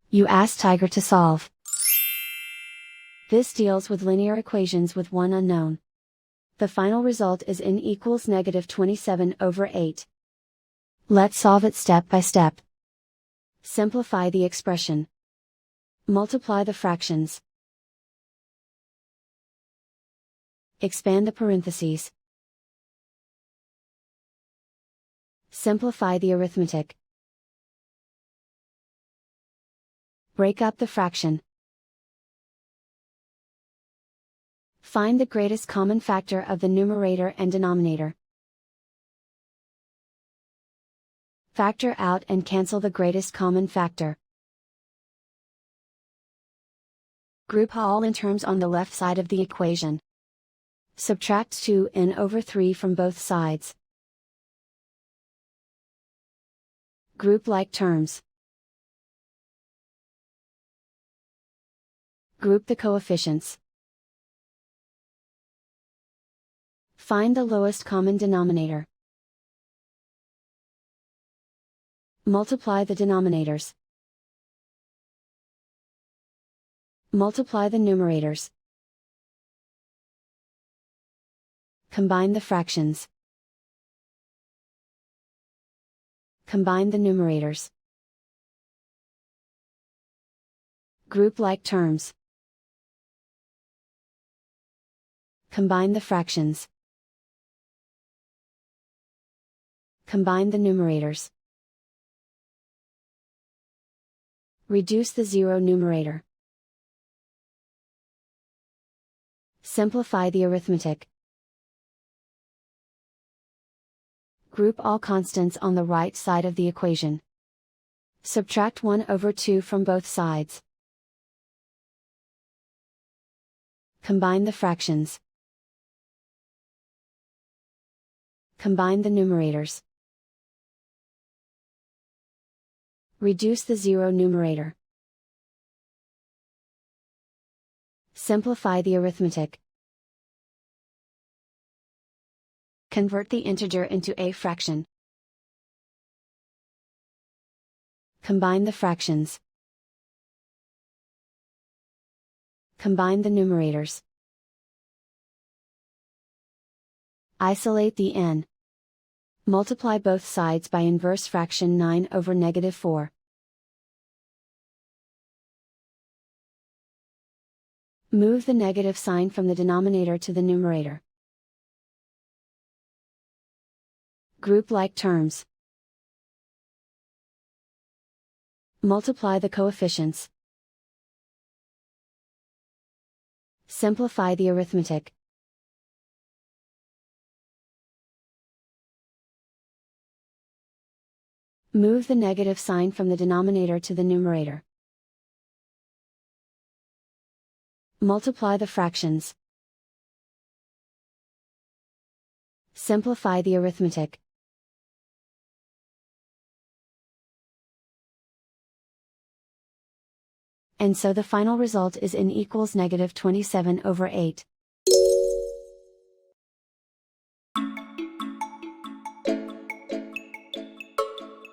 You ask Tiger to solve. This deals with linear equations with one unknown. The final result is n equals -27/8. Let's solve it step by step. Simplify the expression. Multiply the fractions. Expand the parentheses. Simplify the arithmetic. Break up the fraction. Find the greatest common factor of the numerator and denominator. Factor out and cancel the greatest common factor. Group all in terms on the left side of the equation. Subtract 2n/3 from both sides. Group like terms. Group the coefficients. Find the lowest common denominator. Multiply the denominators. Multiply the numerators. Combine the fractions. Combine the numerators. Group like terms. Combine the fractions. Combine the numerators. Reduce the zero numerator. Simplify the arithmetic. Group all constants on the right side of the equation. Subtract 1/2 from both sides. Combine the fractions. Combine the numerators. Reduce the zero numerator. Simplify the arithmetic. Convert the integer into a fraction. Combine the fractions. Combine the numerators. Isolate the n. Multiply both sides by inverse fraction 9/-4. Move the negative sign from the denominator to the numerator. Group like terms. Multiply the coefficients. Simplify the arithmetic. Move the negative sign from the denominator to the numerator. Multiply the fractions. Simplify the arithmetic. And so the final result is n equals -27/8.